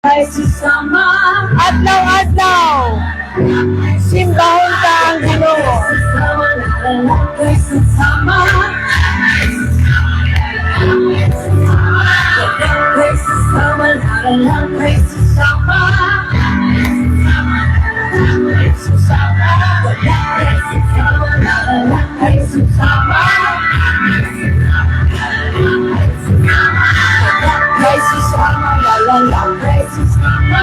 Ay susama adlaw-adlaw simbahon ka ang Ginoo. Ay susama ay susama ay susama ay susama ay susama Crisis sama lalala crisis sama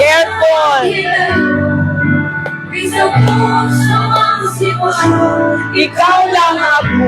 careful ikaw lang ako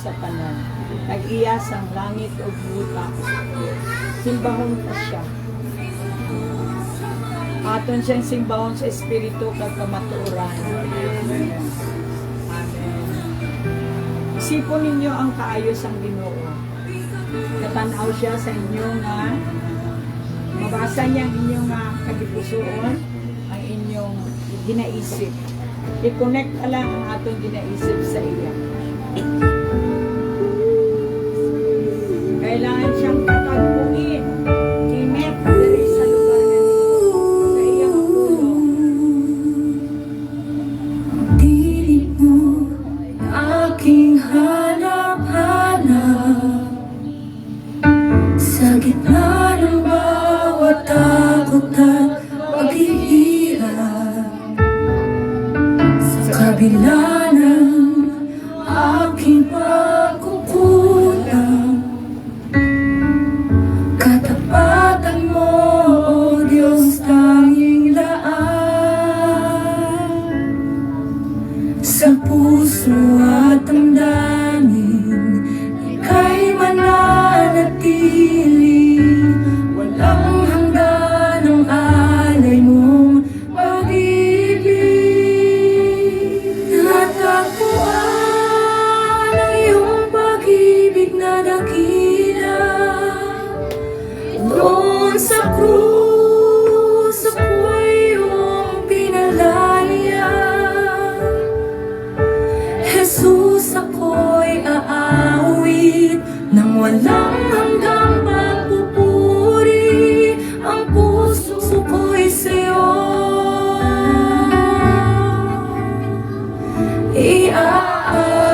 sa tanan, nag-iya sang langit o buta. Simbahon pa siya. Aton siyang simbahon sa espiritu kag kamatuoran. Amen. Isipon ninyo ang kaayos ang Ginoo. Natanaw siya sa inyo nga mabasa niya ang inyong kagipusoon, ang inyong ginaisip. I-connect lang ang atong ginaisip sa iya. Kailangan siyang patagpuin. Imet dali sa lugar na dito. Sa iyang tulong. Dinig mo aking hanap-hanap sa gitna ng bawat takot at paghihirap, sa kabila ng aking pagkukulang. Katapatan mo, O Diyos, tanging laan sa puso at damdamin, ika'y mananatili. Walang hanggan ang alay mong pag-ibig. Natagpuan ang iyong pag-ibig na dakila. Doon sa krus, ako'y iyong pinalaya. Jesus, ako'y aawit nang walang hanggang pagpupuri. Ang puso ko'y sa'yo iaalay.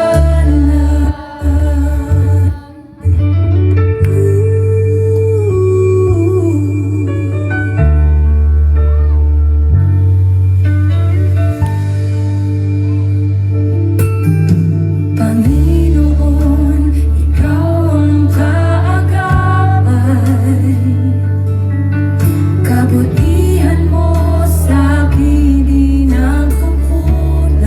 Panginoon, ikaw ang kaagapay. Kabutihan mo sa akin di nagkukulang.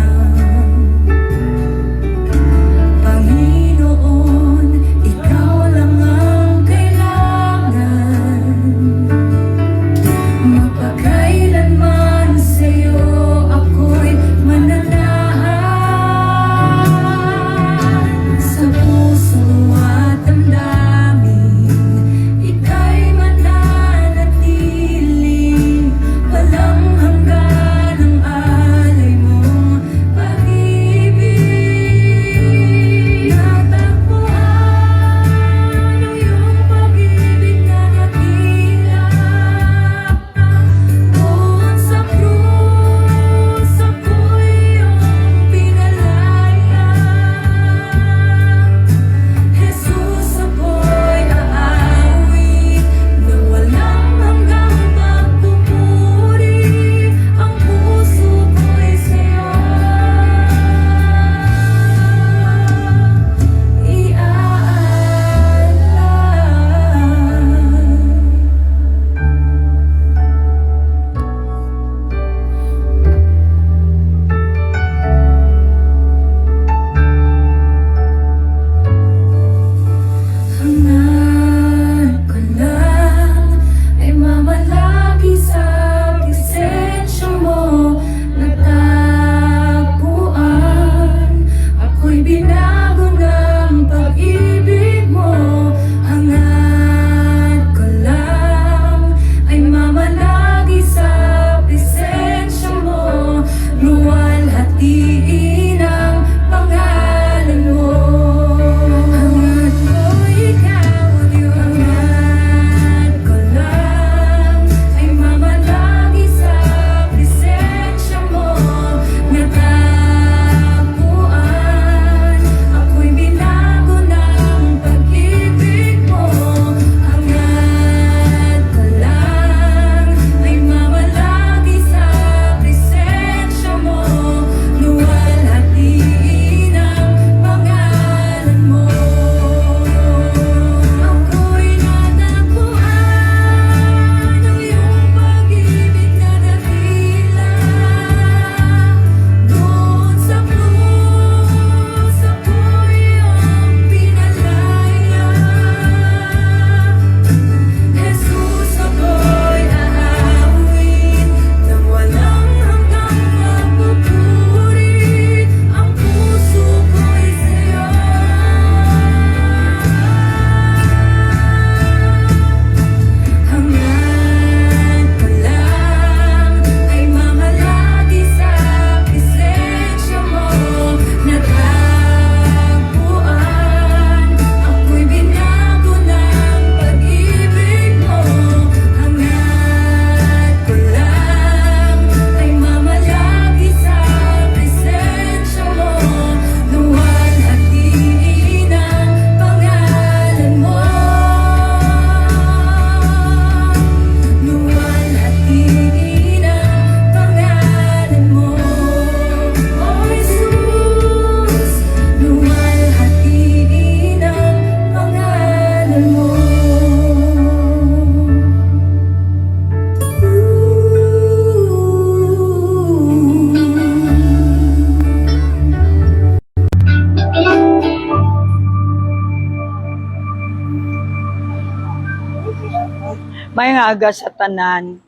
May nga aga sa tanan,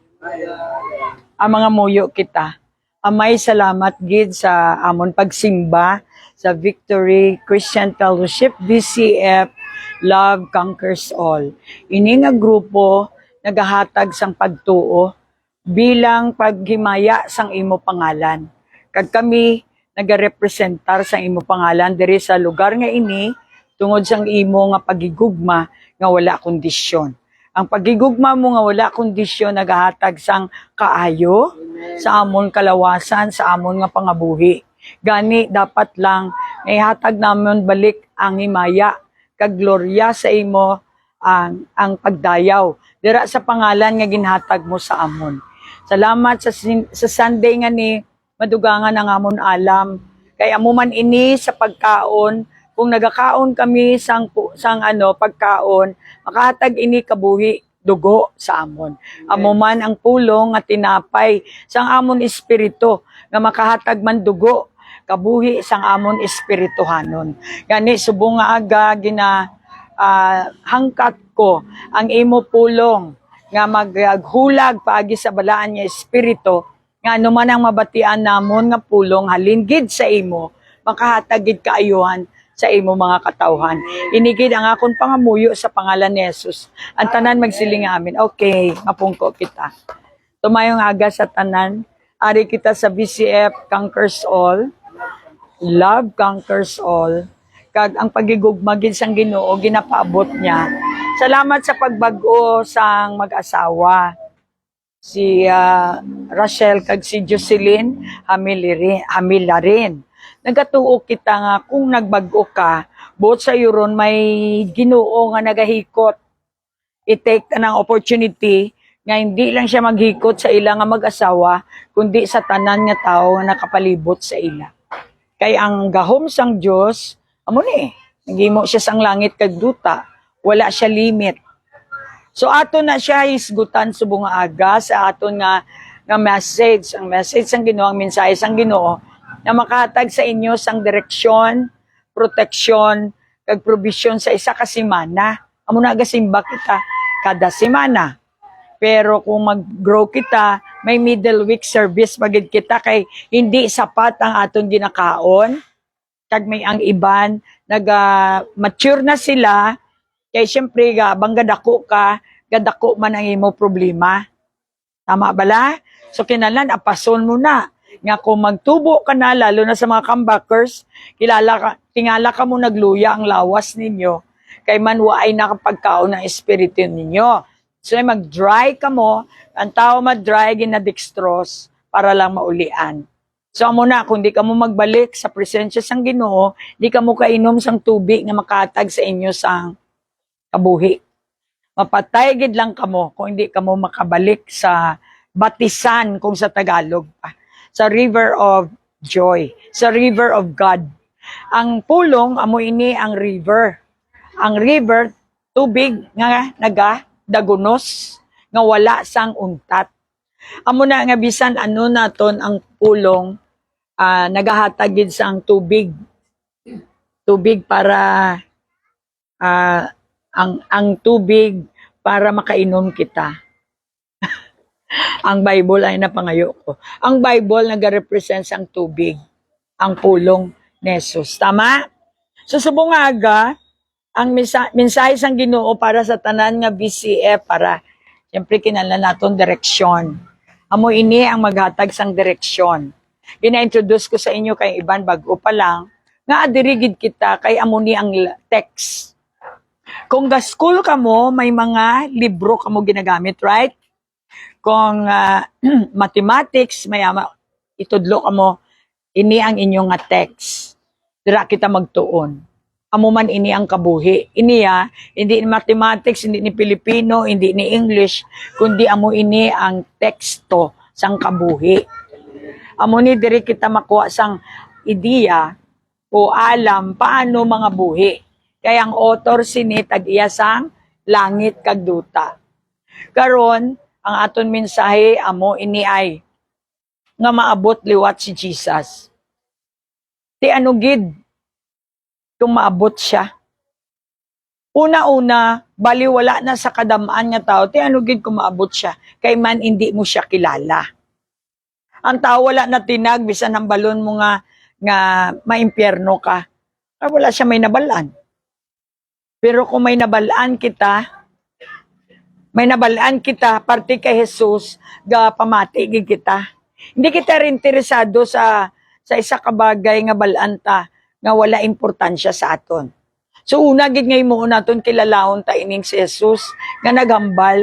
ang mga muyo kita. Amay salamat gid sa amon pagsimba sa Victory Christian Fellowship, VCF, Love Conquers All. Ini nga grupo nagahatag sang pagtuo bilang paghimaya sang imo pangalan. Kag kami nagarepresentar sang imo pangalan diri sa lugar nga ini tungod sang imo nga pagigugma nga wala kondisyon. Ang pagigugma mo nga wala kondisyon nagahatag sang kaayo sa amon kalawasan, sa amon nga pangabuhi. Gani dapat lang ihatag namon balik ang himaya kag glorya sa imo ang pagdayaw dira sa pangalan nga ginhatag mo sa amon. Salamat sa Sunday nga ni madugangan ang amon alam kay amo man ini sa pagkaon. Kung nagakaon kami sang pagkaon, makahatag ini kabuhi dugo sa amon. Amo man ang pulong nga tinapay sang amon espiritu nga makahatag man dugo kabuhi sang amon espirituhanon. Gani subong nga aga hangkat ko ang imo pulong nga maghulag paagi sa balaan nga espiritu nga ano man ang mabatian namon nga pulong halin gid sa imo makahatag gid kaayuhan sa imo mga katawhan. Inigid ang akon pangamuyo sa pangalan ni Jesus. Ang tanan magsiling amin. Okay, mapungko kita. Tumayong aga sa tanan. Ari kita sa VCF Conquers All. Love Conquers All. Kag ang pagigugma gid sang Ginoo ginapaabot niya. Salamat sa pagbago sang mag-asawa. Si Rachel kag si Jocelyn Hamilarin. Nagatuo kita nga kung nagbago ka, buot sa yuron may Ginoo nga nagahikot. I-take ka ng opportunity nga hindi lang siya maghikot sa ila nga mag-asawa, kundi sa tanan nga tao nga nakapalibot sa ila. Kay ang gahom sang Dios, amo ni, nagimo siya sang langit kag duta, wala siya limit. So ato na siya isgutan subong aga sa aton nga message, ang message sang Ginoo, ang mensahe sang Ginoo na makahatag sa inyo sang direksyon, proteksyon, kag provision sa isa ka semana. Amo na gasimba kita kada semana. Pero kung mag-grow kita, may middle week service magid kita kay hindi sapat ang aton ginakaon. Kag may ang iban mature na sila kay syempre bangga dako ka, gadako man ang imo problema. Tama bala? So kinahanglan apason mo na. Nga kung magtubo ka na, lalo na sa mga comebackers, tingala ka mo nagluya ang lawas ninyo, kay manwa ay nakapagkaon ng espiritu ninyo. So mag-dry ka mo, ang tao mag-dry, ginadextrose, para lang maulian. So amo na, kung di ka mo magbalik sa presensya sang Ginoo, di ka mo kainom sang tubig na makatag sa inyo sang kabuhi. Mapatay gid lang ka mo, kung hindi ka mo makabalik sa batisan, kung sa Tagalog pa. Sa river of joy, sa river of God. Ang pulong, amo ini ang river. Ang river, tubig nga nagadagunos, nga wala sang untat. Amo na nga bisan ano naton ang pulong, nagahatagid sang tubig. Tubig para, ang tubig para makainom kita. Ang Bible ay napangayo ko. Ang Bible nag-represent ang tubig, ang pulong ni Jesus. Tama? So subong aga, ang mensahe sang Ginoo para sa tanan nga VCF para siyempre kinahanglan naton direksyon. Amo ini ang maghatag sang direksyon. Gina-introduce ko sa inyo kay iban bago pa lang nga adirigid kita kay amo ni ang text. Kung ga-school ka mo, may mga libro ka mo ginagamit, right? Kung mathematics, itudlo ka mo, ini ang inyong nga text. Dira kita magtuon. Amo man ini ang kabuhi. Ini hindi ni mathematics, hindi ni Pilipino, hindi ni English, kundi amo ini ang teksto sang kabuhi. Amo ni diri kita makuha sang ideya o alam paano mga buhi. Kaya ang author sini tag-iya sang langit kag duta. Karon ang aton mensahe amo ini ay nga maabot liwat si Jesus. Ti ano gid kung maabot siya. Una-una, baliwala na sa kadamaan nga tao, ti ano gid ko maabot siya, kay man hindi mo siya kilala. Ang tao wala na tinag, bisan ang balon mo nga maimpyerno ka. Ay, wala siya may nabalaan. Pero kung may nabalaan kita, parte kay Jesus, ga pamati gid kita. Hindi kita rin interesado sa isa ka bagay nga balanta nga wala importansya sa aton. So una gid ngay mo naton kilalahon ta ining si Jesus nga naghambal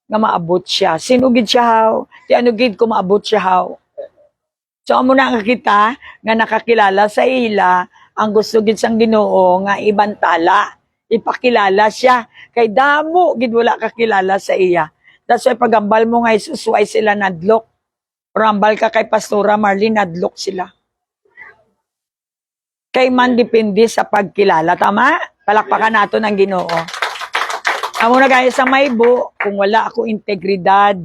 nga maabot siya. Sino gid siya haw? Ti ano gid ko maabot siya haw? So amo na nga kita nga nakakilala sa ila ang gusto gid sang Ginoo nga ibantala, ipakilala siya kay damo gid wala kakilala sa iya. That's why pagambal mo nga Jesus, why sila nadlok? Rambal ka kay Pastora Marlene, nadlok sila. Kay man depende sa pagkilala. Tama? Palakpakan natin ang Ginoo. Amo na guys, sa maybo, kung wala ako integridad,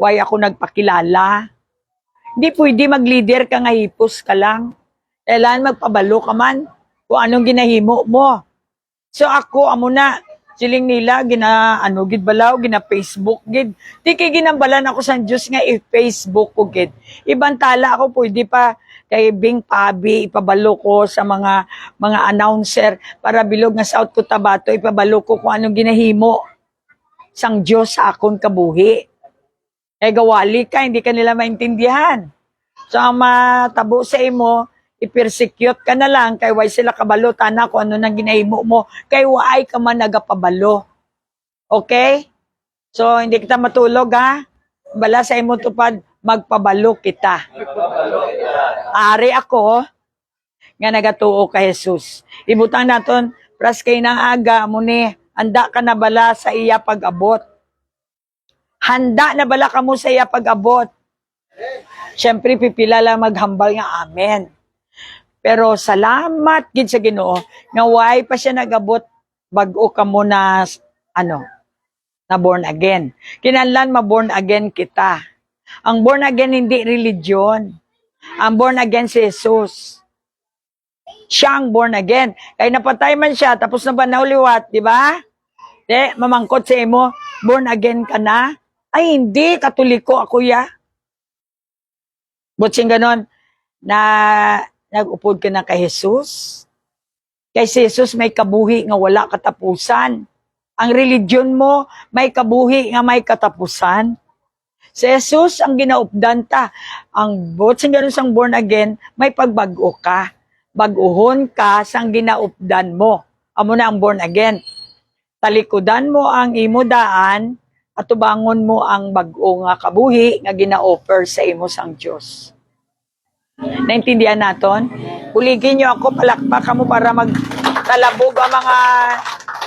why ako nagpakilala, hindi pwede mag-leader ka nga hipos ka lang. Kailangan magpabalo ka man kung anong ginahimo mo. So ako, amo na, siling nila, gid balaw, Facebook, gid. Di kay ginambalan ako sa Diyos nga i-Facebook ko, gid. Ibantala ako, pwede pa, kay Bing Pabi, ipabalo ko sa mga announcer para bilog nga South Cotabato, ipabalo ko kung anong ginahimo sang Diyos sa akon kabuhi. Eh gawali ka, hindi ka nila maintindihan. So ang matabo sa imo, i-persecute ka na lang, kay why sila kabalo, tana kung ano nang ginahimo mo, kay why ka man nagapabalo. Okay? So hindi kita matulog ha? Bala sa imo tupad, magpabalo kita. Ari ako, nga nagatuo kay Jesus. Ibutang naton, pras kay nang aga, muni, handa ka na bala sa iya pag-abot. Handa na bala ka mo sa iya pag-abot. Siyempre, pipila lang maghambal nga amen. Pero salamat gid sa Ginoo, nga why pa siya nagabot, bag-o ka mo na, na born again. Kinahanglan ma-born again kita. Ang born again hindi religion. Ang born again si Jesus. Siya ang born again. Kaya napatay man siya, tapos na ba nauliwat, di ba? Mamangkot sa imo, born again ka na? Ay, hindi, katoliko ako ya. Butsing ganon, na nag-upod ka na kay Jesus. Kay si Jesus may kabuhi nga wala katapusan. Ang religion mo, may kabuhi nga may katapusan. Si Jesus ang ginaupdan ta. Ang butsing ganon sang born again, may pagbago ka. Baguhon ka sang ginaupdan mo. Amo na ang born again. Talikudan mo ang imo daan at tubangon mo ang bag-o nga kabuhi nga gina-offer sa imo sang Dios. Naintindihan naton? Buligin niyo ako, palakpak mo para magtalabog ang mga,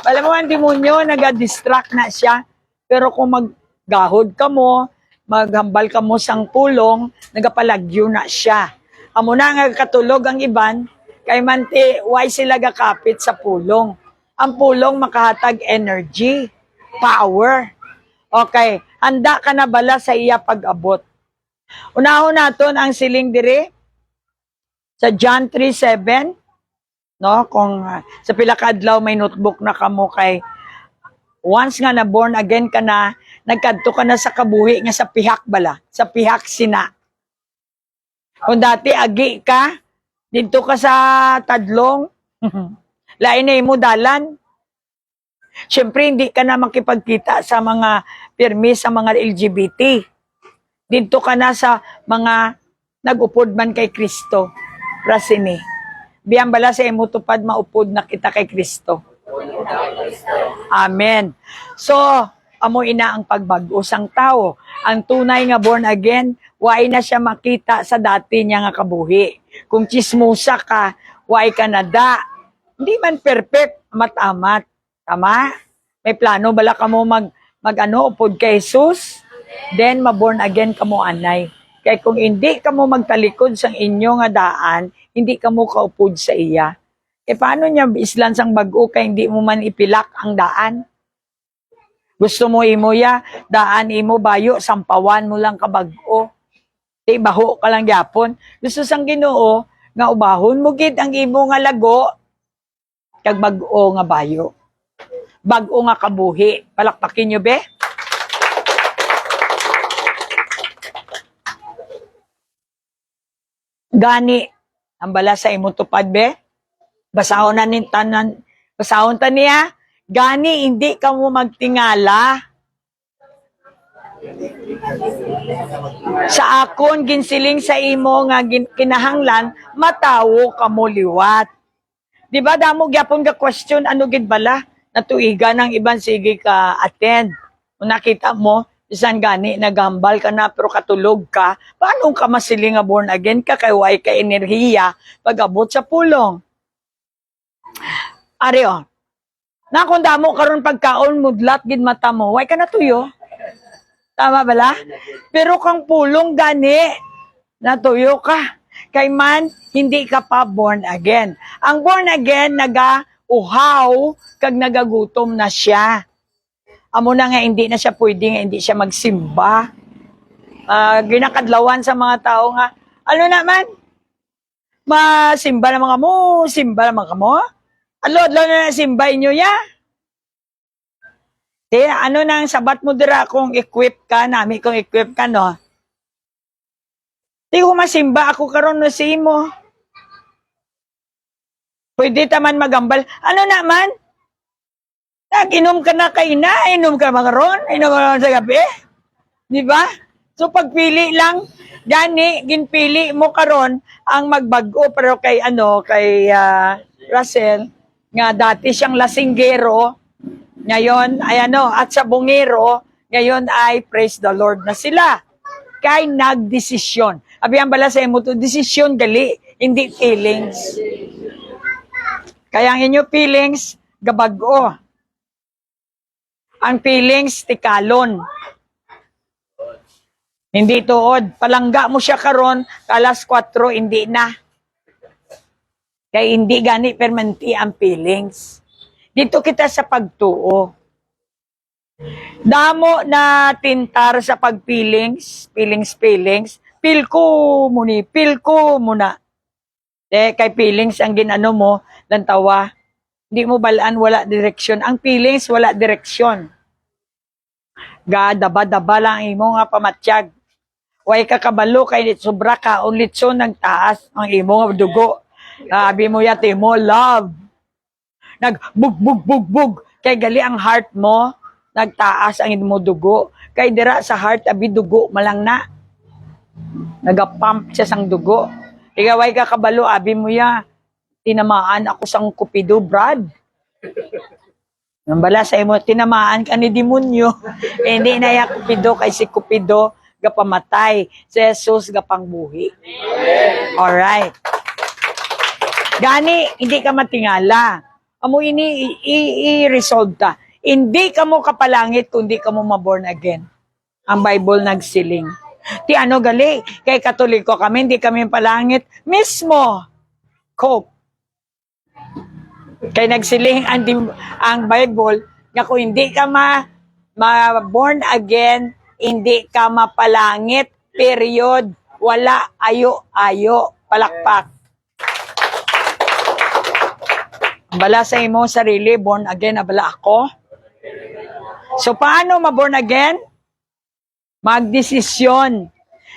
alam mo ang demonyo, nag-distract na siya. Pero kung maggahod ka mo, maghambal ka mo sang pulong, nagapalagyo na siya. Amo na nga katulog ang iban, kay manti, why sila gakapit sa pulong? Ang pulong makahatag energy, power. Okay, handa ka na bala sa iya pag-abot. Unahon naton ang siling diri sa John 3:7, no? Kung sa pila ka adlaw may notebook na kamo kay once nga na born again ka na, nagkadto ka na sa kabuhi nga sa pihak bala, sa pihak sina. Kung dati agi ka, dito ka sa tadlong, lain na imo dalan. Siyempre, hindi ka na makipagkita sa mga pirmi, sa mga LGBT. Dito ka na sa mga nag-upod man kay Kristo. Rasini. Biyang bala sa imo tupad, maupod na kita kay Kristo. Amen. So, amo ina ang pagbago sang tao. Ang tunay nga born again, why na siya makita sa dati niya nga kabuhi. Kung chismosa ka, why ka nada. Hindi man perfect, matamat. Tama? May plano bala ka mo upod kay Jesus, then maborn again ka mo anay. Kaya kung hindi ka mo magtalikod sa inyo nga daan, hindi ka mo kaupod sa iya. E paano niya islan sang bag-o kaya hindi mo man ipilak ang daan? Gusto mo imo ya, daan imo bayo, sampawan mo lang ka bag-o. Di baho ka lang yapon. Gusto sang Ginoo nga ubahon mo gid ang imo nga lago kag bag-o nga bayo. bag-o nga kabuhi. Palakpakin nyo, be? Gani, ang bala sa imo tupad, be? Basahon na ni tanan, basahon ta niya, gani, hindi ka mo magtingala. Sa akon, ginsiling sa imo nga kinahanglan, matawo ka mo liwat. Di ba, damo gyapon ka question, ano gid bala? Natuiga ng ibang sige ka attend. Kung nakita mo, isan gani, nagambal ka na, pero katulog ka, paano ka masiling nga born again ka, kay way ka enerhiya, pag-abot sa pulong? Areo, na kung damo karon pagkaon, mudlat, gid mata mo, way ka natuyo. Tama bala? Pero kang pulong gani, natuyo ka. Kay man, hindi ka pa born again. Ang born again, naga-uhaw, kag nagagutom na siya. Amo na nga, hindi na siya pwede nga, hindi siya magsimba. Ginakadlawan sa mga tao nga, ano naman? Masimba na mga mo, simba na mga mo? Alo na simba inyo ya? Ano na ang sabat mo dira kung equip ka, nami kung equip ka, no? Di ko masimba ako karon no si mo. Pwede taman magambal. Ano naman? Nag-inom ka na kay na, inom ka makaron, inom ka sa gabi. Di ba? So pagpili lang, gani, ginpili mo karon ang magbago, pero kay Russell, nga dati siyang lasinggero, ngayon ay at sa bungero, ngayon ay praise the Lord na sila. Kay nagdesisyon. Abi ang bala sa imo to, desisyon gali, hindi feelings. Kaya ang inyo feelings, gabago. Ang feelings, tikalon. Hindi tuod. Palangga mo siya karon, alas 4, hindi na. Kaya hindi gani permanenti ang feelings. Dito kita sa pagtuo. Damo na tintar sa pag-feelings, feelings. Feel ko muna. Kay feelings ang ginano mo, lantawa, hindi mo balaan, wala direksyon. Ang feelings, wala direksyon. Daba-daba lang imo nga pamatsyag. Way ka kabalo, kay sobra ka, unlitson ng taas, ang imo nga dugo. Sabi mo yati mo, love. Nagbug. Kay gali ang heart mo, nagtaas ang imo dugo. Kay dira sa heart, abi dugo, malang na. Nagapump siya sang dugo. Igaway ka kabalo, abi mo ya, tinamaan ako sang Cupido, Brad. Nambala sa imo, tinamaan ka ni demonyo. Hindi na ya Cupido, kay si Cupido, gapamatay. Si Jesus, gapangbuhi. Alright. Gani, hindi ka matingala. Amo ini i-resolve ta. Hindi ka mo kapalangit kung di ka mo maborn again. Ang Bible nagsiling. Ti ano gali, kay Katoliko kami, hindi kami palangit. Mismo, cope. Kay nagsiling ang Bible, nga kung hindi ka ma-born again, hindi ka mapalangit, period. Wala, ayo. Palakpak. Abala sa imo sarili, born again, abala ako. So, paano ma-born again? Magdesisyon.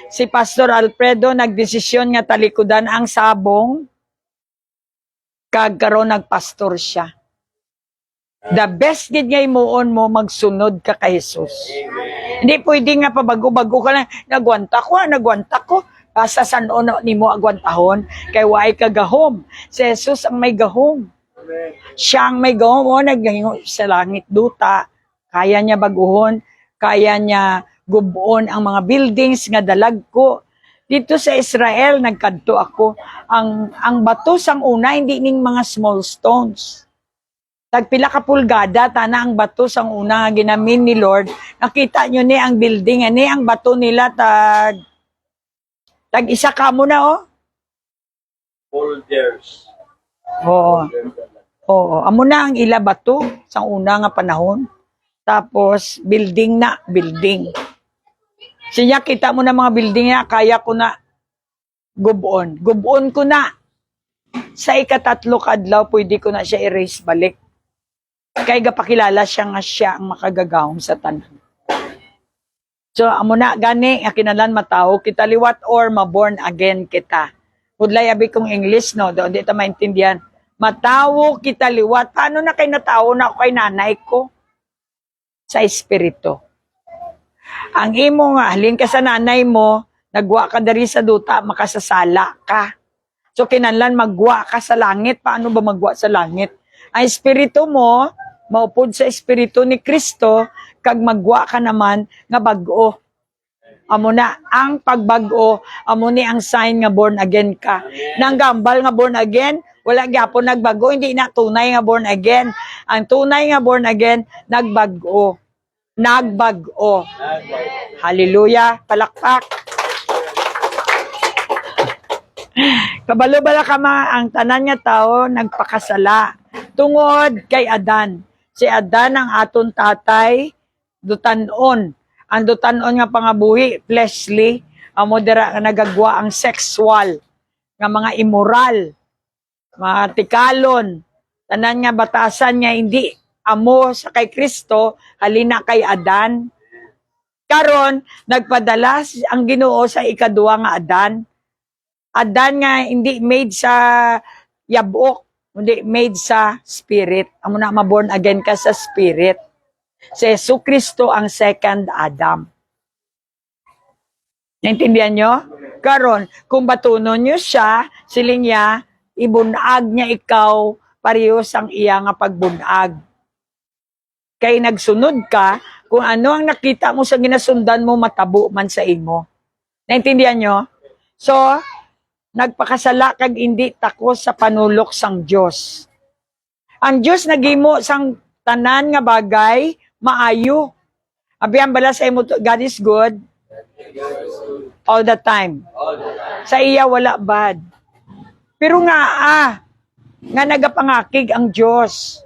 Si Pastor Alfredo nagdesisyon nga talikudan ang sabong, kagkaroon nagpastor siya. The best gid nga imuon mo, magsunod ka kay Jesus. Hindi pwede nga pabago-bago ka lang, nagwanta ko. Sa sanon ni mo agwantahon, kay waay ka gahom. Si Jesus ang may gahom. Siya ang may gahom, naghingo sa langit duta. Kaya niya baguhon, kaya niya gubuon ang mga buildings nga dalag ko. Dito sa Israel, nagkadto ako. Ang bato sang una, hindi ning mga small stones. Tagpila ka pulgada, tana ang bato sang una nga ginamin ni Lord. Nakita nyo ni ang building, ni ang bato nila tag isa ka mo na, oh. Boulders. Oo. Amo na ang ila bato sang una nga panahon. Tapos, building. Siya, kita mo na mga building niya, kaya ko na gubuon. Gubuon ko na. Sa ikatatlo kadlaw, pwede ko na siya erase balik. Kay gapakilala siya nga siya ang makagagahom sa tanan. So, amo na gani, kinalan matawo, kita liwat or maborn again kita. Udlay abi kong English, no? Doon di ta maintindihan. Matawo kita liwat. Paano na kay natawo na ako kay nanay ko? Sa espiritu. Ang imo nga, halin ka sa nanay mo, nagwa ka dari sa duta, makasasala ka. So, kinanlan magwa ka sa langit. Paano ba magwa sa langit? Ang espiritu mo, maupod sa espiritu ni Kristo, kag magwa ka naman nga bag-o. Amo na ang pagbago, amo ni ang sign nga born again ka. Nang gambal nga born again, wala gyapon nagbago, hindi na tunay nga born again. Ang tunay nga born again, nagbago. Nagbago. Hallelujah, palakpak. Kabalo bala ka ang tanan nga tao nagpakasala tungod kay Adan. Si Adan ang aton tatay dutanon. Ang dutanon nga pangabuhi, fleshly, amo dira nga nagagwa ang sexual, nga mga immoral, mga tikalon, tanan nga batasan nga hindi amo sa kay Kristo, halina kay Adan. Karon nagpadala ang Ginoo sa ikaduha nga Adan. Adan nga hindi made sa yabok, hindi made sa spirit. Amo na maborn again ka sa spirit. Si Jesucristo ang second Adam. Naintindihan nyo? Karon, kung batunon nyo siya, siling niya, ibunag niya ikaw, parehos ang iya nga pagbunag. Kay nagsunod ka, kung ano ang nakita mo sa ginasundan mo, matabo man sa imo. Naintindihan nyo? So, nagpakasala kag hindi takos sa panulok sang Dios. Ang Dios nagimo sang tanan nga bagay maayo. Abiyan bala sa imo, God is good all the time. Sa iya wala bad. Pero nga nga nagapangakig ang Dios.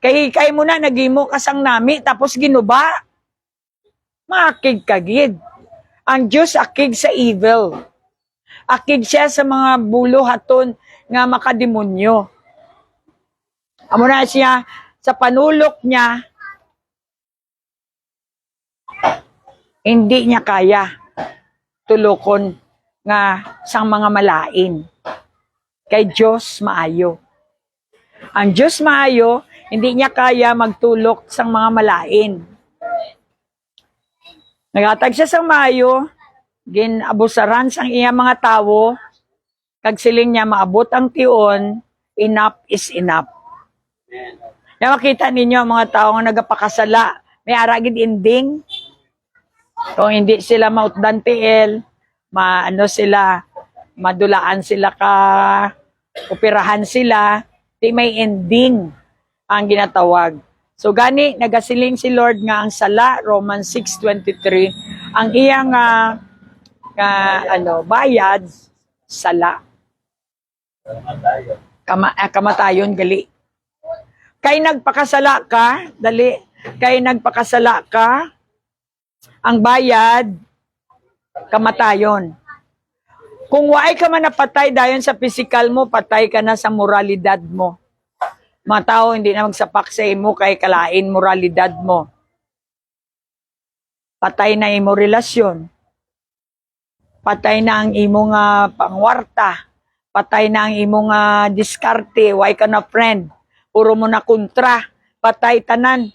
Kay mo na nagimo kasang nami tapos ginuba. Maakig kagid. Ang Dios akig sa evil. Akig siya sa mga bulo haton nga makademonyo. Amo na siya sa panulok niya, hindi niya kaya tulokon nga sang mga malain. Kay Diyos maayo. Ang Diyos maayo, hindi niya kaya magtulok sang mga malain. Nagatag siya sang maayo, ginabusaran sang iya mga tawo, kag siling niya maabot ang tion, enough is enough. Na makita ninyo ang mga tao nga nagapakasala, may aragid ending. Kung hindi sila mautdan tiil, sila, madulaan sila ka, operahan sila, di may ending ang ginatawag. So gani, nagasiling si Lord nga ang sala, Romans 6:23, ang iyang bayad, sala. Kamatayon gali. Kay nagpakasala ka, dali, kay nagpakasala ka, ang bayad, kamatayon. Kung waay ka man napatay dayon sa physical mo, patay ka na sa moralidad mo. Mga tao hindi na magsapak sa imo kay kalain moralidad mo. Patay na imo relasyon. Patay na ang imo nga pangwarta. Patay na ang imo nga diskarte, way ka na friend. Puro mo na kontra, patay tanan.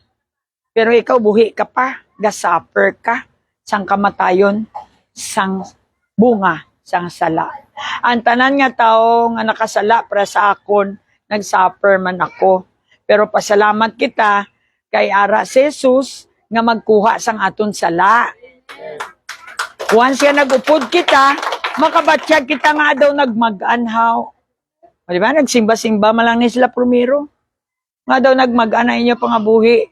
Pero ikaw buhi ka pa, gasuffer ka, sang kamatayon, sang bunga, sang sala. Ang tanan nga tao nga nakasala para sa akon, nagsuffer man ako. Pero pasalamat kita kay ara si Jesus nga magkuha sang aton sala. Once yan nagupod kita, makabatsyag kita nga daw nagmag-anhaw. O diba? Nagsimba-simba malang ni sila primero. Nga daw nagmag-ana inyo pangabuhi.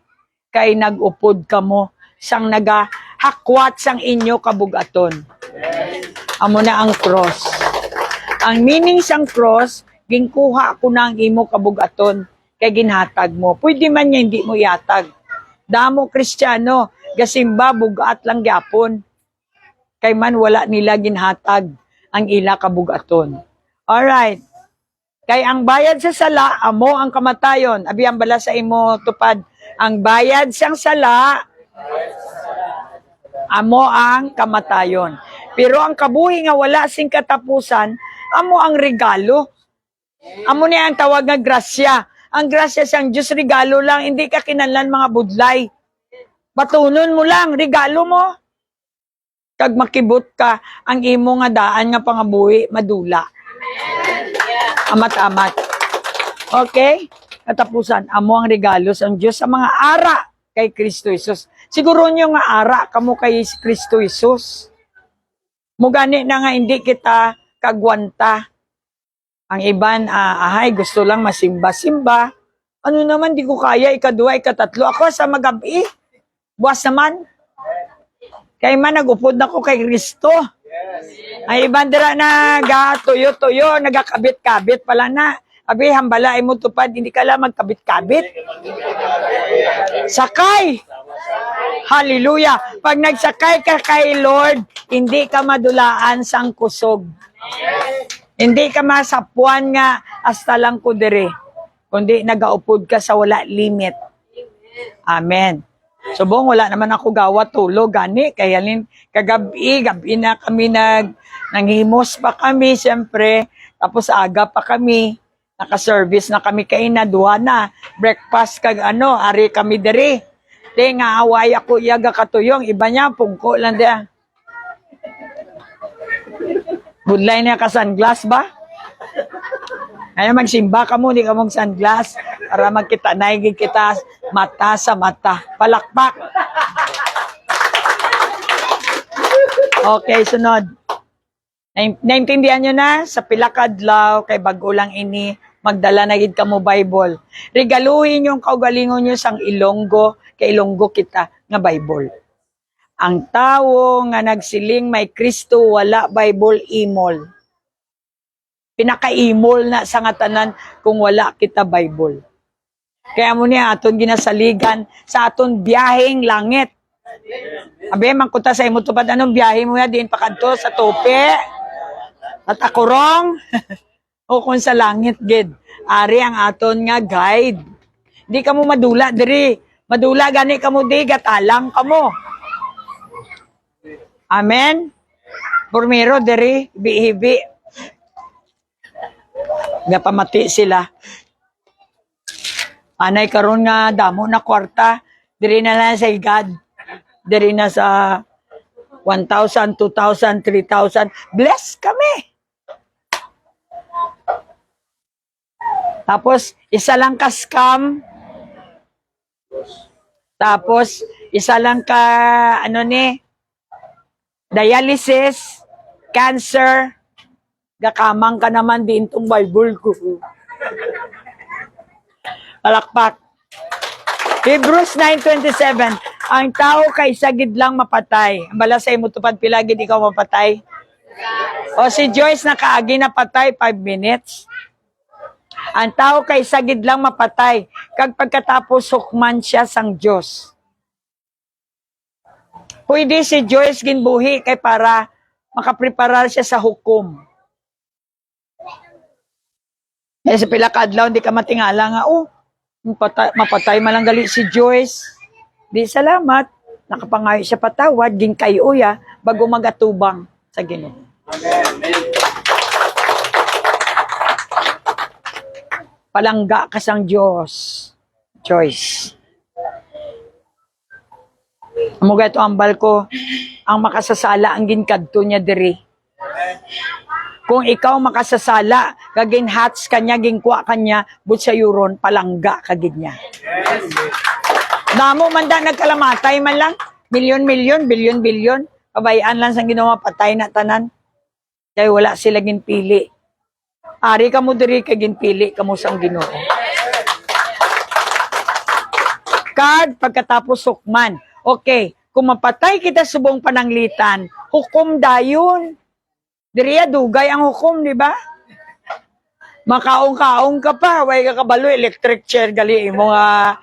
Kay nagupod ka mo. Sang nagahakwat sang inyo kabugaton. Amo na ang cross. Ang meaning sang cross, ginkuha ko na ang imo kabugaton. Kay ginhatag mo. Pwede man niya hindi mo yatag. Damo Kristiyano, gasimba bugat lang gyapon. Kay man wala nila ginhatag ang ila kabugaton. Alright. Kay ang bayad sa sala, amo ang kamatayon. Abi ang bala sa imo tupad. Ang bayad sang sala, amo ang kamatayon. Pero ang kabuhi nga wala sing katapusan, amo ang regalo. Amo niya ang tawag nga grasya. Ang grasya sang Diyos, regalo lang. Hindi ka kinahanglan mga budlay. Batunon mo lang, regalo mo. Kag makibot ka, ang imo nga daan nga pangabuhi, madula. Amat-amat. Okay? Katapusan, amo ang regalo sa Diyos sa mga ara kay Kristo Jesus. Siguro nyo nga ara kamo kay Kristo Jesus. Mugani na nga hindi kita kagwanta. Ang iban, ahay, gusto lang masimba-simba. Ano naman, di ko kaya, ikadua, ikatatlo. Ako sa magabi, buwas naman. Kaya man, nag-upod na ko kay Kristo. Ay, iban dira na tuyo-tuyo, nagakabit-kabit pala na. Abi, hambala mo tupad, hindi ka lang magkabit-kabit. Sakay! Hallelujah! Pag nagsakay ka kay Lord, hindi ka madulaan sang kusog. Hindi ka masapuan nga hasta lang kudere. Kundi nagaupod ka sa wala limit. Amen. Subong, wala naman ako gawa tulog, gani. Kaya gabi na kami nanghimos pa kami, siyempre. Tapos aga pa kami. Naka-service na kami kay duha na. Breakfast kag ari kami diri. Di nga away ako iyaga katuyong. Iba niya, pungko lang diya. Budlay niya ka sunglass ba? Ay magsimba ka mo, di ka mong sunglass para magkita, naigig kita mata sa mata. Palakpak. Okay, sunod. Naintindihan nyo na? Sa pilakadlaw, kay bago lang ini, magdala na gid ka mo Bible. Regaluhin yung kaugalingon nyo sang Ilonggo, kay Ilonggo kita nga Bible. Ang tao nga nagsiling may Kristo wala Bible imol. Pinaka-imol na sa ngatanan kung wala kita Bible. Kaya mo niya aton ginasaligan sa aton biyaheng langit. Abe, mangkuta sa imo tupad anong biyahe mo ya din pakadto sa tope at akurong o kung sa langit gid. Ari ang aton nga guide. Di ka mo madula diri. Madula gani ka mo di gatalang ka mo. Amen. Pormero diri bihibi. Gapamati sila. Anay karon nga damo na kwarta, diri na lang sa God. Diri na sa 1,000, 2,000, 3,000. Bless kami. Tapos isa lang ka scam. Tapos isa lang ka dialysis, cancer, gakamang ka naman din itong Bible ko. Palakpak. Hebrews 9:27, ang tao kay sagid lang mapatay. Ang bala sa imo tupad pilagid ikaw mapatay. O si Joyce nakaagi na patay 5 minutes. Ang tao kay sagid lang mapatay. Kag pagkatapos hukman siya sang Dios. Pwede si Joyce ginbuhi kay para makapreparar siya sa hukom. Eh sa pila ka adlaw di ka matingala nga mapatay man lang gali si Joyce. Di salamat, nakapangayo siya patawad ging kayo ya bago magatubang sa Ginoo. Palangga ka sang Diyos. Joyce. Amo gato ambal ko, ang makasasala ang ginkadto niya diri. Kung ikaw makasasala, kagin hats kanya, ginkwa kanya, but sa yuron, palangga kagid niya. Damo man da nagkalamatay man lang, milyon-milyon, bilyon-bilyon, pabayaan lang sang ginawa patay na tanan. Kaya wala sila ginpili. Ari ka mo diri kay ginpili kamo sang Ginoo. Kad pagkatapos hukman. Okay, kung mapatay kita subong pananglitan, hukom dayon. Diriya dugay ang hukom, di ba? Makaong-kaong ka pa, way ka kabalo, electric chair gali mo nga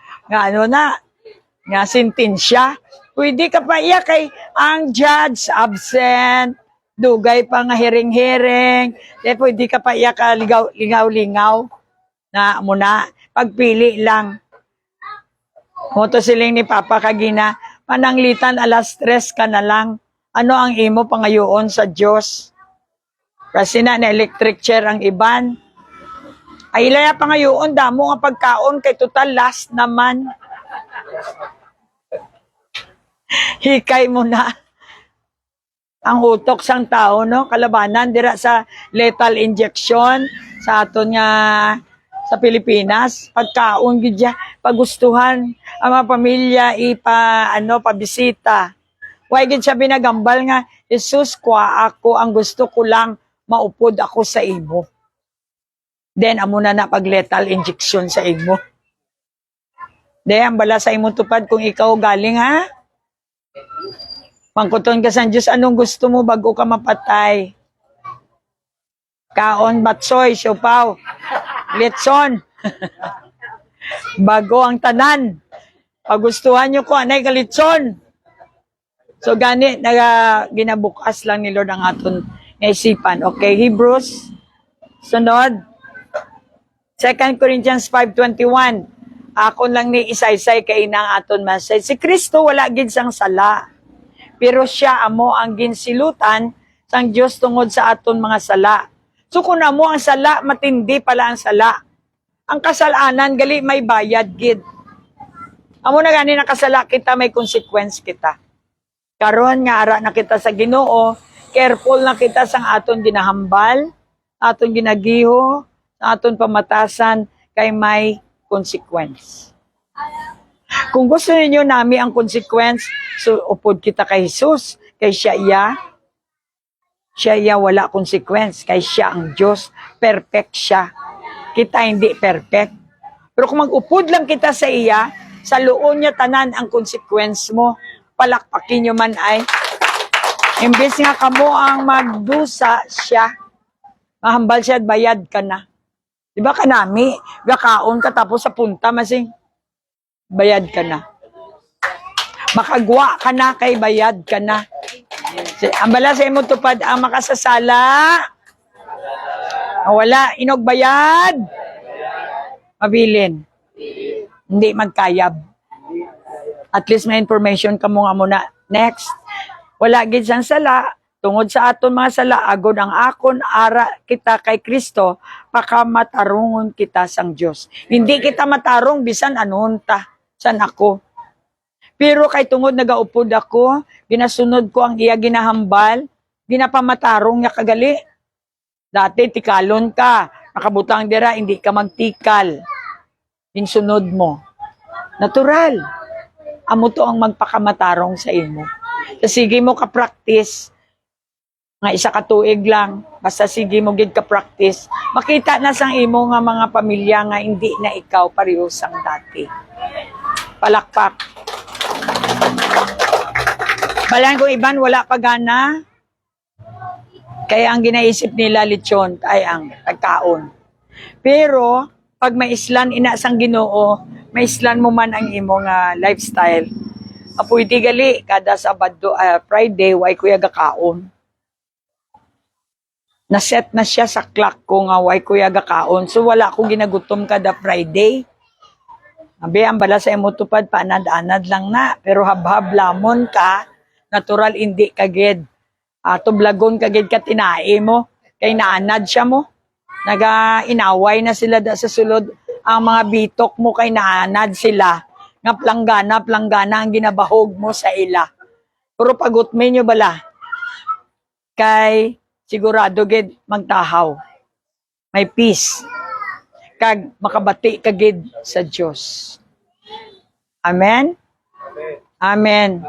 sentensya. Pwede ka pa iya kay ang judge absent, dugay pa nga hiring-hiring, pwede ka pa iya ka lingaw-lingaw na muna, pagpili lang. Moto siling ni Papa Kagina, pananglitan alas 3 ka na lang. Ano ang imo pangayoon sa Diyos? Kasi na electric chair ang iban. Ay ilaya pangayoon, damo nga pagkaon, kay total last naman. Hikay mo na. Ang utok sang tao, no? Kalabanan, dira sa lethal injection, sa aton nga sa Pilipinas, pagkaon gidya, pagustuhan ang mga pamilya pabisita. Why gid siya binagambal nga, Jesus, kwa ako, ang gusto ko lang maupod ako sa imo. Then amo na pag lethal injection sa imo. Then ang bala sa imo tupad kung ikaw galing ha. Mangkuton ka sa Diyos, anong gusto mo bago ka mapatay? Kaon, batsoy, siopaw, litson. Bago ang tanan. Pagustuhan nyo ko, anay kalitson. So gani, ginabukas lang ni Lord ang aton naisipan. Okay, Hebrews. Sunod. 2 Corinthians 5:21. Akon lang ni isaysay kay inang aton message. Si Kristo wala gid sang sala. Pero siya amo ang ginsilutan sang Dios tungod sa aton mga sala. So kung amo ang sala, matindi pala ang sala. Ang kasalanan gali may bayad gid. Amo na gani nakasala kita, may consequence kita. Karon nga ara na kita sa Ginoo, careful na kita sang aton ginahambal, aton ginagiho, sa aton pamatasan kay may consequence. Kung gusto ninyo nami ang consequence, so upod kita kay Jesus, kay siya wala consequence, kay siya ang Diyos, perfect siya. Kita hindi perfect. Pero kung mag-upod lang kita sa iya, sa luon niya tanan ang consequence mo, palakpakin nyo man ay, imbes nga kamo ang magdusa siya, mahambal siya at bayad ka na. Diba kanami, gakaon ka tapos sa punta, masing, bayad ka na. Makagwa ka na, kay bayad ka na. Ang bala sa imo tupad ang makasasala. Wala, inog bayad. Mabilin. Hindi magkayab. At least may information ka mo nga muna. Next. Wala gid sang sala. Tungod sa aton mga sala, agod ang akon, ara kita kay Kristo, pakamatarungon kita sang Diyos. Hindi kita matarong, bisan anuhon ta. San ako. Pero kay tungod nagaupod ako, ginasunod ko ang iya ginahambal, ginapamatarong niya kagali. Dati tikalon ka, nakabutang dira, hindi ka magtikal. Insunod mo. Natural. Amo to ang magpakamatarong sa imo. So, sige mo ka-practice, nga isa ka tuig lang, basta sige mo gid ka-practice, makita na sang imo nga mga pamilya nga hindi na ikaw pareho sang dati. Palakpak. Balang kung iban, wala pa gana. Kaya ang ginaisip nila lechon ay ang pagkaon. Pero, pag may islan ina sang Ginoo, may islan mo man ang imo nga lifestyle. Pwede gali, kada Sabado, Friday, way kuya gakaon. Naset na siya sa clock ko nga way kuya gakaon. So, wala ko ginagutom kada Friday. Abi, ang bala sa imo tupad, paanad-anad lang na. Pero habhab lamon ka, natural hindi kagid. Tublagon kagid ka tinae mo. Kay naanad siya mo. Naga-inaway na sila sa sulod. Ang mga bitok mo kay naanad sila. Nga planggana ang ginabahog mo sa ila. Pero pagutme nyo bala. Kay sigurado gid magtahaw. May peace. Kag makabati kagid sa Dios. Amen? Amen.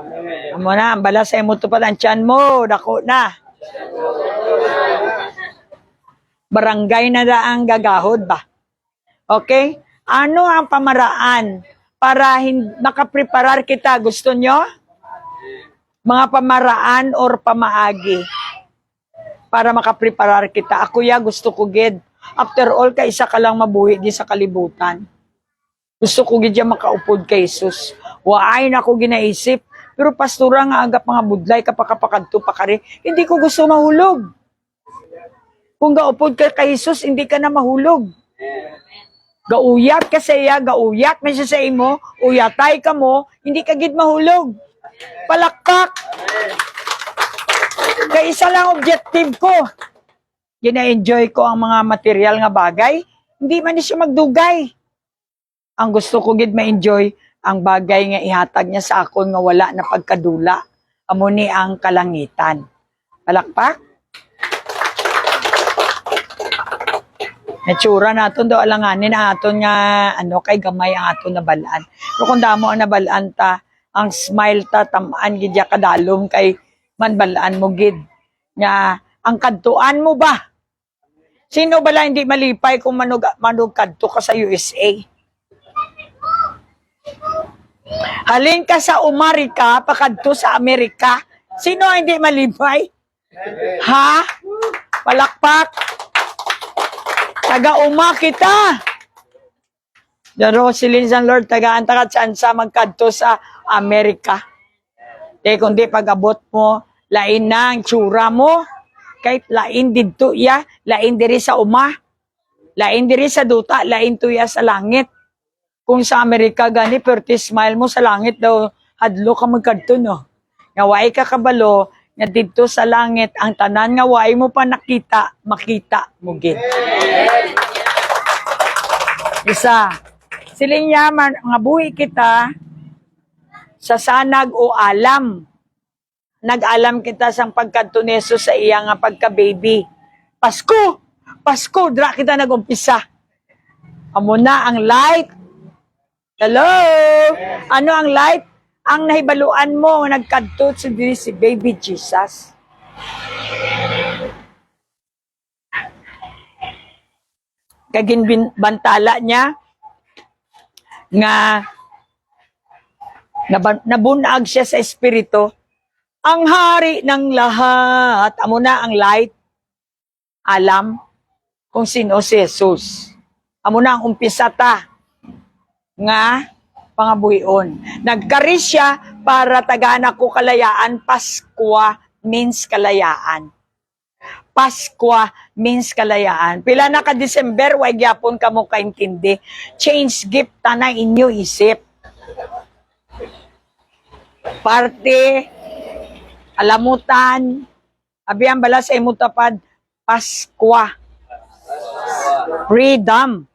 Amo na, ang bala sa imo tupad ang tiyan mo, dako na. Barangay na daang gagahod ba? Okay? Ano ang pamaraan para makapreparar kita? Gusto nyo? Mga pamaraan or pamaagi para makapreparar kita. Ako gusto ko gid. After all, kaisa ka lang mabuhi di sa kalibutan. Gusto ko gid makaupod kay Jesus. Waay na ako ginaisip. Pero pastora nga agap mga budlay kapakapakadto pa kari, hindi ko gusto mahulog. Kung gaupod ka kay Jesus, hindi ka na mahulog. Gauyat ka sa iya, gauyat may siya sa imo, uyatay ka mo, hindi ka gid mahulog. Palakpak! Kaya isa lang objective ko. Gina-enjoy ko ang mga material nga bagay, hindi man ni siya magdugay. Ang gusto ko gid ma-enjoy, ang bagay nga ihatag niya sa akon nga wala na pagkadula. Amo ni ang kalangitan. Palakpak? Natsura naton do alanganin aton nga kay gamay ang aton nabalaan. Pero kung damo ang nabalaan ta, ang smile ta tamaan gid ya kadalom kay manbalaan mo gid. Nga ang kadtuan mo ba? Sino bala hindi malipay kung manug kadto ka sa USA? Halin ka sa Umarika, pakadto sa Amerika. Sino ang hindi malipay? Ha? Palakpak? Taga-uma kita. Daro silin sa Lord, taga-antakat saan sa magkadto sa Amerika. Kung di pag-abot mo, lain na ang tsura mo. Kahit lain dito ya, lain diri sa uma. Lain diri sa duta, lain to ya sa langit. Kung sa Amerika gani, 30 smile mo sa langit daw, hadlo ka magkadto no. Ngaway ka kabalo, nga dito sa langit, ang tanan nga way mo pa nakita, makita mo gid. Isa, siling yaman, nga buhi kita sa sanag o alam. Nag-alam kita sang pagkatuneso sa iya nga pagka-baby. Pasko! Pasko! Dra kita nag-umpisa. Amo na ang light. Hello? Ano ang light? Ang nahibaluan mo, nagkadto si baby Jesus. Kagin bantala niya nga nabunag siya sa espiritu. Ang hari ng lahat, amo na ang light, alam kung sino si Jesus. Amo na ang umpisa ta nga pangabuhion. Nagkari siya para tagana ko kalayaan. Paskwa means kalayaan. Paskwa means kalayaan. Pila na ka December, wag yapon ka mo kaintindi. Change gift ta na inyo isip. Parte, alamutan, abiyang bala sa imutapad, Paskwa. Freedom.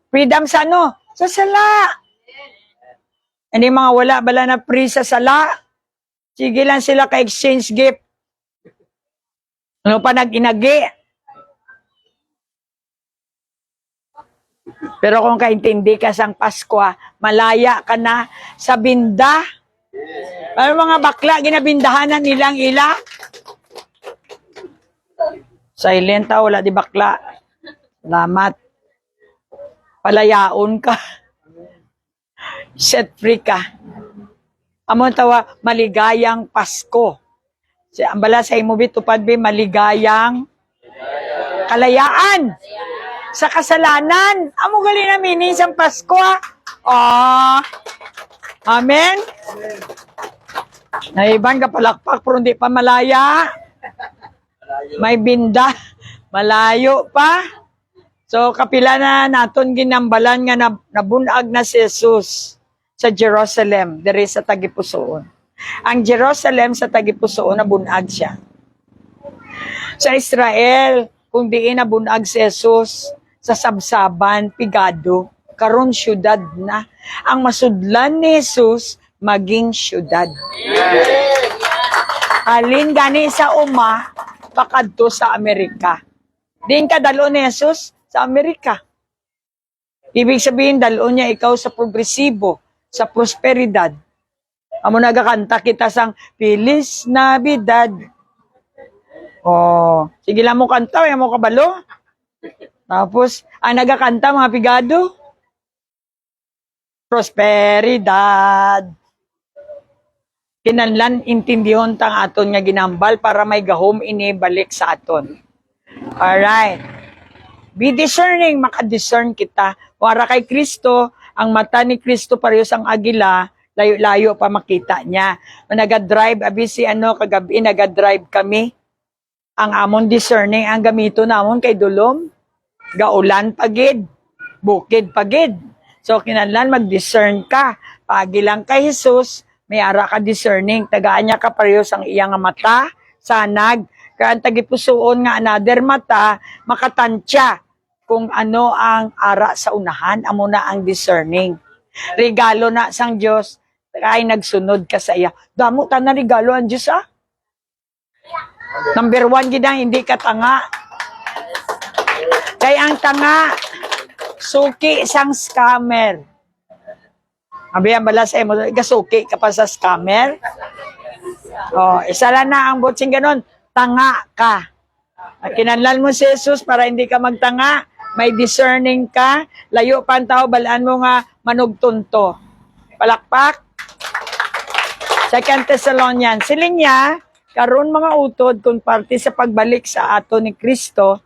Freedom sa ano? Sa sala. Hindi mga wala bala na free sa sala. Sige lang sila ka-exchange gift. Ano pa nag-inagi? Pero kung kaintindi ka sang Paskwa, malaya ka na sa binda. Ano mga bakla, ginabindahanan nilang ila? Silent ta, wala di bakla. Salamat. Palayaon ka. Set free ka. Amon tawa, maligayang Pasko. Ang bala sa imo bitupad be, maligayang kalayaan sa kasalanan. Amo gali na meaning sa Pasko. Amen. Naiban ka palakpak pero hindi pa malaya. May binda. Malayo pa. So kapila na naton ginambalan nga nabunag na si Jesus sa Jerusalem, diri sa Tagipusoon. Ang Jerusalem sa Tagipusoon nabunag siya. Sa Israel, kung diin nabunag si Jesus sa Sabsaban, Pigado, karon syudad na. Ang masudlan ni Jesus maging syudad. Alin gani sa uma pakadto sa Amerika. Din ka dalo ni Jesus sa Amerika. Ibig sabihin dalo niya ikaw sa progresibo, sa prosperidad. Amo nagakanta kita sang Feliz Navidad. Sige lang mo kanta, mo kabalo. Tapos ang nagakanta mga Pigado, prosperidad. Kinanlan intindihon tang aton nga ginambal para may gahom ini balik sa aton. Alright. Be discerning, makadiscern kita. Para kay Kristo, ang mata ni Kristo parehas ang agila, layo-layo pa makita niya. Naga-drive, abi si kagabi, naga-drive kami. Ang amon discerning, ang gamito namon kay Dulom, gaulan pagid, bukid pagid. So, kinahanglan mag-discern ka. Pagi lang kay Jesus, may ara ka discerning. Tagaan niya ka parehas ang iyang mata, sanag. Kaya ang tagipusoon nga another mata, makatansya kung ano ang ara sa unahan. Amo na ang discerning. Regalo na sang Diyos, kaya nagsunod ka sa iya. Damo ta na regalo ang Diyos, ah. Number 1, gina, hindi ka tanga. Kaya ang tanga, suki sang scammer. Abi ang balas mo, gasuki ka pa sa scammer. Oh, isa lang na ang botsing ganon, tanga ka. Kinanlan mo si Jesus para hindi ka magtanga, may discerning ka, layo pa ang tao, balaan mo nga manugtunto. Palakpak. 2 Thessalonians, siling niya, karon mga utod kung parte sa pagbalik sa aton ni Kristo,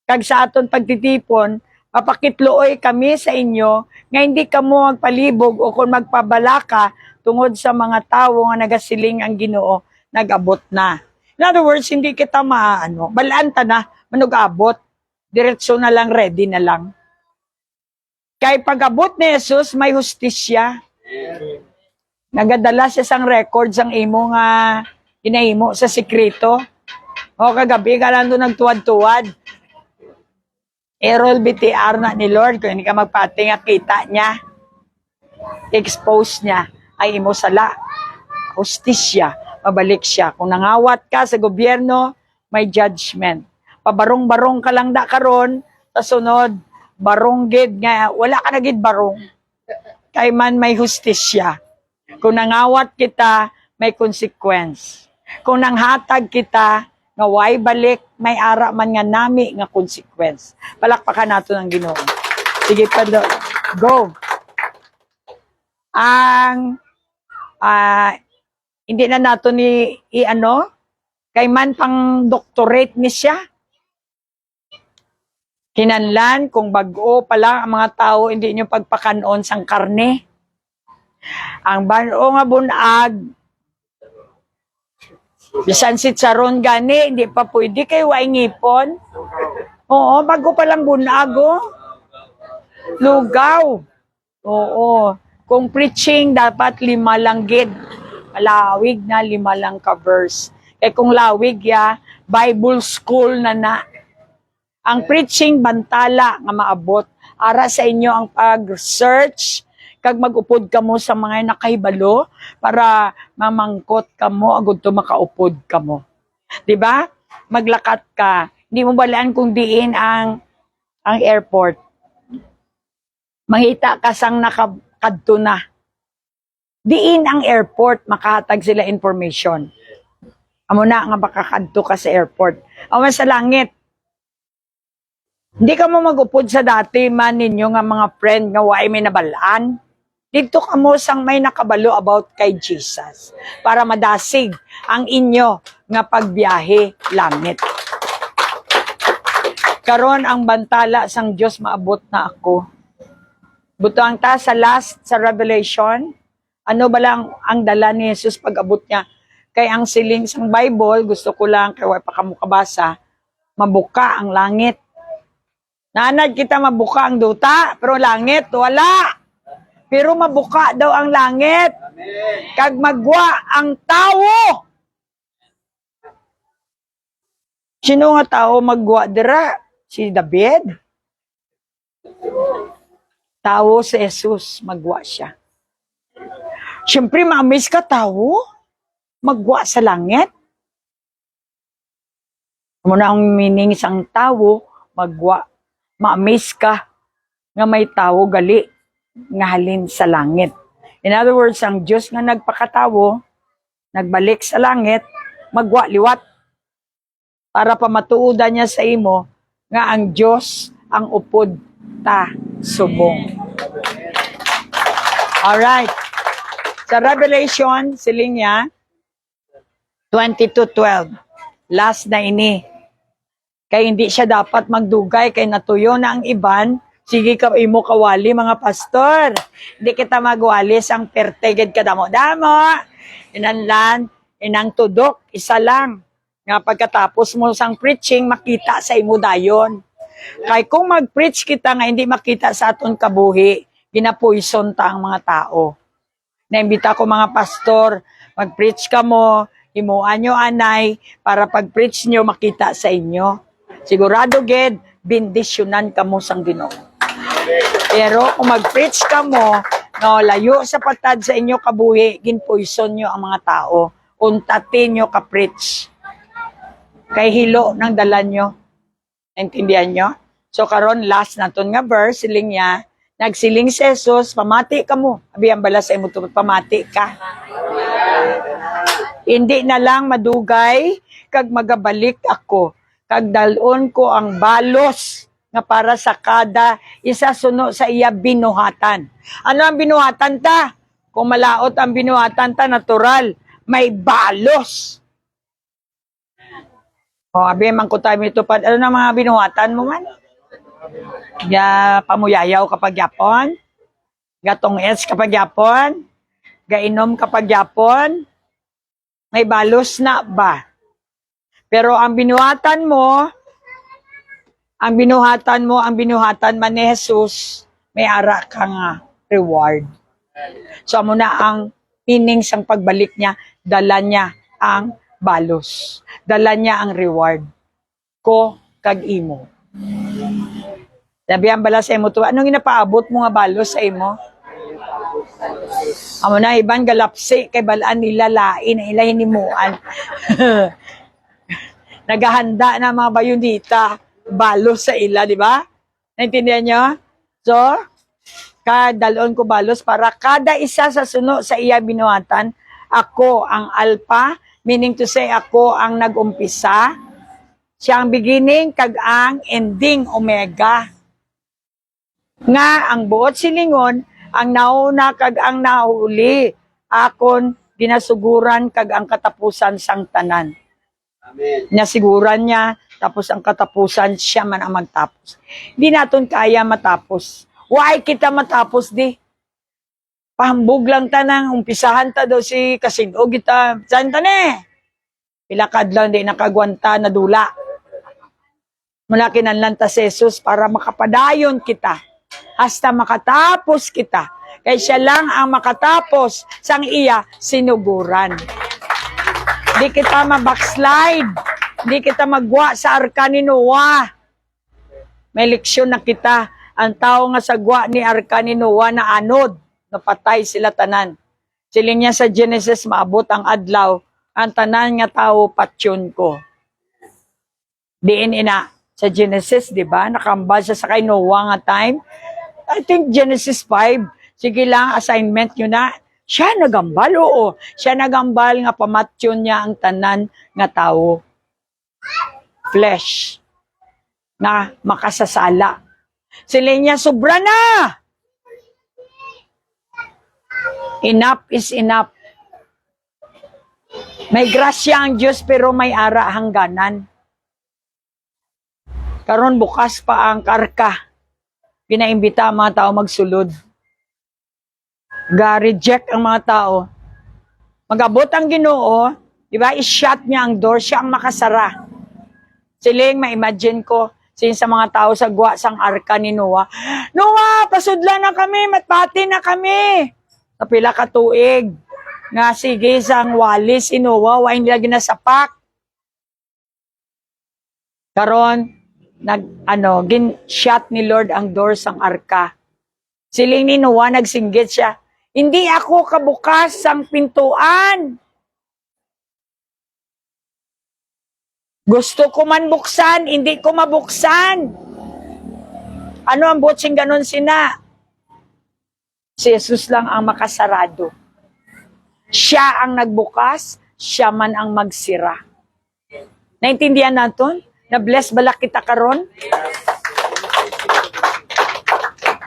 kag sa aton pagtitipon, papakitluoy kami sa inyo nga hindi kamo magpalibog o kung magpabalaka tungod sa mga tawo nga nagasiling ang Ginoo nag-abot na. In other words, hindi kita balaan ta na manug-abot. Diretso na lang, ready na lang. Kay pag-abot ni Jesus, may hustisya. Nagadala siya sang records ang imo nga ginahimo sa sikreto. O kagabi ka lang doon nagtuwad-tuwad. Errol BTR na ni Lord, kung hindi ka magpati nga kita niya, expose niya ay imo sala. Hustisya, mabalik siya. Kung nangawat ka sa gobyerno, may judgment. Pabarong-barong ka lang da karon, sa sunod, barong gid nga, wala ka na gid barong. Kay man may hustisya. Kung nangawat kita, may consequence. Kung nanghatag kita, nga way balik, may ara man nga nami nga consequence. Palakpakan nato ng Ginoo. Sige pa do. Go. Ang hindi na nato ni kay man pang doctorate ni siya. Kinanlan kung bag-o pa lang ang mga tao hindi nyo pagpakanon sang karne. Ang bano nga bunag, bisan si Charon gani, hindi pa pwede kay way ngipon. Oo, bago pa lang bunago. Lugaw. Oo. Kung preaching, dapat 5 lang gid. Lawig na 5 lang ka verse. Eh kung lawig ya, Bible school na. Ang preaching, bantala nga maabot. Ara sa inyo ang pag-search, kag mag-upod ka mo sa mga nakahibalo para mamangkot ka mo agud to makaupod ka mo. 'Di ba? Maglakat ka. Hindi mo balaan kung diin ang airport. Mangita ka sang nakadto na. Diin ang airport, makahatag sila information. Amo na nga makakadto ka sa airport. Awan sa langit. Hindi ka mo mag-upod sa dati man ninyo nga mga friend nga waay may nabalaan. Dito ka mo sang may nakabalo about kay Jesus para madasig ang inyo nga pagbiyahe langit. Karon ang bantala sang Dios maabot na ako. Butang ta sa last sa Revelation, ano ba lang ang dala ni Jesus pag-abot niya? Kay ang siling sang Bible, gusto ko lang kay way pa kamo kabasa, mabuka ang langit. Nanad kita mabuka ang duta, pero langit wala. Pero mabuka daw ang langit. Kag magwa ang tao. Sino nga tao magwa dira? Si David? Tao si Jesus, magwa siya. Siyempre, ma-amaze ka tao? Magwa sa langit? Muna ang meaning isang tao, magwa. Ma-amaze ka nga may tao gali nga halin sa langit. In other words, ang Diyos nga nagpakatawo, nagbalik sa langit, magwa liwat para pamatuodan niya sa imo nga ang Diyos ang upod ta subong. Alright. Sa Revelation, siling niya, 22:12. Last na ini. Kaya hindi siya dapat magdugay, kay natuyo na ang iban, Sige ka imo kawali mga pastor. Hindi kita magwali sang perteged ka damo-damo. Inanlan, inang tudok, isa lang. Nga pagkatapos mo sang preaching, makita sa imo dayon. Kay kung mag-preach kita nga hindi makita sa aton kabuhi, ginapoison ta ang mga tao. Naimbita ko mga pastor, mag-preach ka mo, himuan nyo anay, para pag-preach nyo makita sa inyo. Sigurado ged, bendisyonan ka mo sang Ginoo. Pero kung mag-preach ka mo, no, layo sa patad sa inyo kabuhi, ginpoison nyo ang mga tao. Untatin nyo ka-preach. Kay hilo ng dala nyo. Naintindihan nyo? So karon last naton nga verse, siling niya, nagsiling si Jesus, pamati ka mo. Abi ang bala sa imo to, pamati ka. Hindi na lang madugay, kag magabalik ako. Kag dalon ko ang balos nga para sa kada isa suno sa iya binuhatan. Ano ang binuhatan ta? Kung malaot ang binuhatan ta, natural. May balos. O, abi, mangkutay mo ito pa. Ano na mga binuhatan mo man? Pamuyayaw kapag yapon. Gatong es kapag yapon. Gainom kapag yapon. May balos na ba? Pero ang binuhatan man ni Jesus, may ara ka nga reward. So, amo na ang meaning sang pagbalik niya, dala niya ang balos. Dala niya ang reward. Ko kag imo. Sabi ang bala sa imo to, anong ginapaabot mo nga balos sa imo? Amo na iban galapsi kay balaan nila lain ila hinimuan. Naghahanda na mga bayunita balos sa ila, di ba? Naintindihan nyo? So, kadalon ko balos para kada isa sa suno sa iya binuhatan, ako ang alpha, meaning to say ako ang nag-umpisa, siya ang beginning, kag ang ending, omega. Nga ang buot silingon, ang nauna kag ang nahuli, akon ginasuguran kag ang katapusan sang tanan. Amen. Nasiguran niya, tapos ang katapusan, siya man ang magtapos. Hindi natin kaya matapos. Why kita matapos di? Pahambog lang ta nang umpisahan ta daw si kasinog kita. Saan ta ne? Pilakad lang di nakagwanta na dula. Mula kinanlan ta si Jesus para makapadayon kita. Hasta makatapos kita. Kaya siya lang ang makatapos sang iya sinuguran. Di kita ma-backslide. Di kita magwa sa arka ni Noah. May leksyon na kita. Ang tao nga sagwa ni arka ni Noah na anod. Napatay sila tanan. Siling niya sa Genesis, maabot ang adlaw. Ang tanan nga tao patyon ko. Diin ina. Sa Genesis, di ba? Nakambal siya sa kay Noah nga time. I think Genesis 5. Sige lang, assignment nyo na. Siya nagambal, oo. Siya nagambal nga pamatyon niya ang tanan nga tao. Flesh. Na makasasala. Sila niya, sobra na! Enough is enough. May grasya ang Diyos pero may ara hangganan. Karon bukas pa ang karka. Pinaimbita ang mga tao magsulod. Ga-reject ang mga tao. Magabot ang Ginoo, di ba? I-shut niya ang door, siya ang makasara. Siling, ma-imagine ko, sa mga tao sa gwa sang arka ni Noah. Noah, pasudla na kami, matpati na kami. Kapila ka tuig. Nga sige, sang walis si Noah, wain nila ginasapak. Karon, gin-shut ni Lord ang door sang arka. Siling ni Noah, nagsinggit siya. Hindi ako kabukas ang pintuan. Gusto ko man buksan, hindi ko mabuksan. Ano ang botsing ganon sina? Si Jesus lang ang makasarado. Siya ang nagbukas, siya man ang magsira. Naintindihan natin? Na-bless balak kita karon?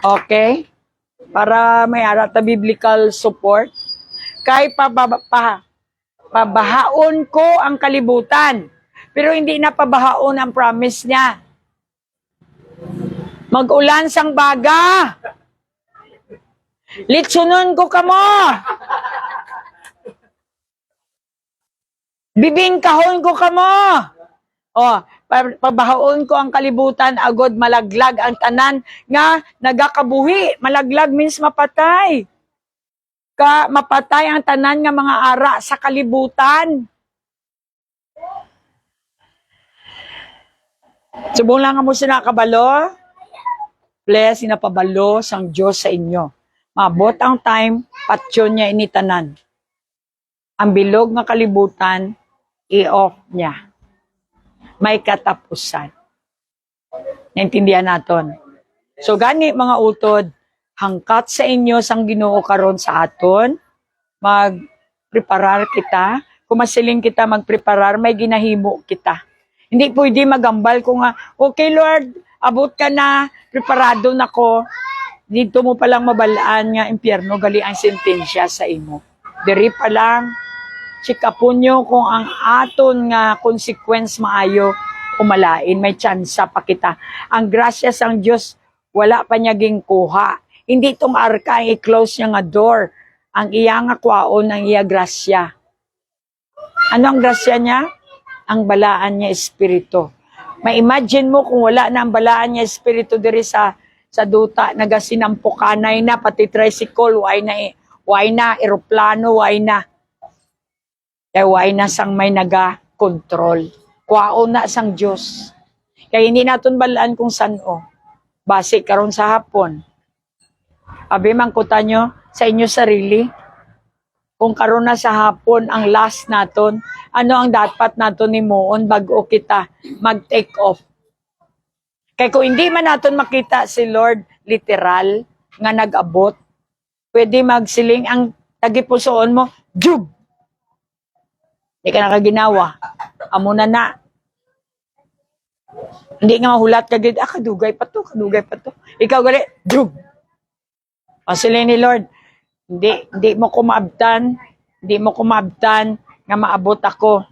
Okay? Para may arata biblical support. Kay pabahaon ko ang kalibutan. Pero hindi na pabahaon ang promise niya. Mag-ulan sang baga. Litsunon ko kamo. Bibingkahon ko kamo. O, pabahaon ko ang kalibutan, agod malaglag ang tanan nga nagakabuhi. Malaglag means mapatay. Mapatay ang tanan nga mga ara sa kalibutan. Subong lang mo sila kabalo. Bless inapabalo sang Diyos sa inyo. Mabot ang time, patyon niya initanan. Ang bilog nga kalibutan, i-off niya. May katapusan. Naintindihan naton. So gani mga utod, hangkat sa inyo sang Ginoo karon sa aton, magpreparar kita. Kung masiling kita magpreparar, may ginahimo kita. Hindi pwede magambal ko nga, okay Lord, abot ka na, preparado na ko. Dito mo palang mabalaan nga impyerno, gali ang sentensya sa imo. Diri pa lang, check upon nyo kung ang aton nga consequence maayo umalain, may tsansa pa kita. Ang grasya sang Diyos, wala pa niya ging kuha. Hindi itong arka, i-close niya nga door. Ang iya nga kwaon, ang iya grasya. Ano ang grasya niya? Ang balaan niya espiritu. Ma-imagine mo kung wala na ang balaan niya espiritu diri sa duta, nagasinampukanay na, pati tricycle, why na, eroplano, why na. Kaya why na sang may naga-control. Kwaon na sang Diyos. Kaya hindi natin balaan kung saan Base karon sa hapon. Abi mangkuta nyo sa inyo sarili. Kung karon na sa hapon ang last naton, ano ang dapat naton nimuon bago kita mag-take off. Kaya kung hindi man naton makita si Lord literal nga nag-abot, pwede magsiling ang tagipusoon mo, jug! Hindi ka nakaginawa. Amo na. Hindi nga mahulat ka gid, kadugay pa to. Ikaw gali, jug! O sila ni Lord, hindi mo ko maabtan nga maabot ako.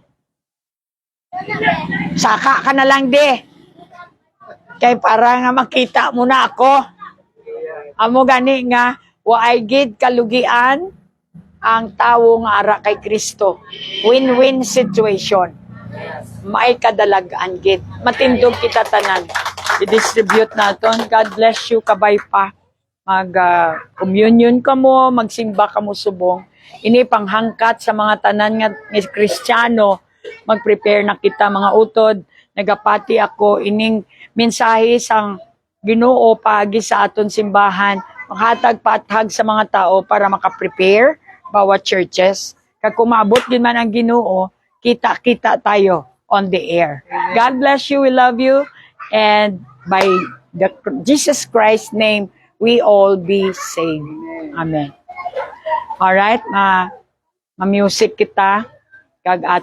Saka ka na lang di. Kay para nga makita mo na ako. Amo gani nga, waay gid kalugian ang tawo nga ara kay Kristo. Win-win situation. May kadalagaan gid. Matindog kita tanan. I-distribute naton. God bless you, kabay pa. Mag-communion ka mo, magsimba ka mo subong. Ini panghangkat sa mga tanan nga Kristiyano, mag-prepare na kita mga utod. Nagapati ako, ining mensahe sang Ginoo paagi sa aton simbahan, maghatag-patag sa mga tao para makaprepare bawat churches. Kag kumabot din man ang Ginoo, kita-kita tayo on the air. God bless you, we love you, and by the Jesus Christ's name, we all be saved. Amen. Alright, ma-music kita, kag at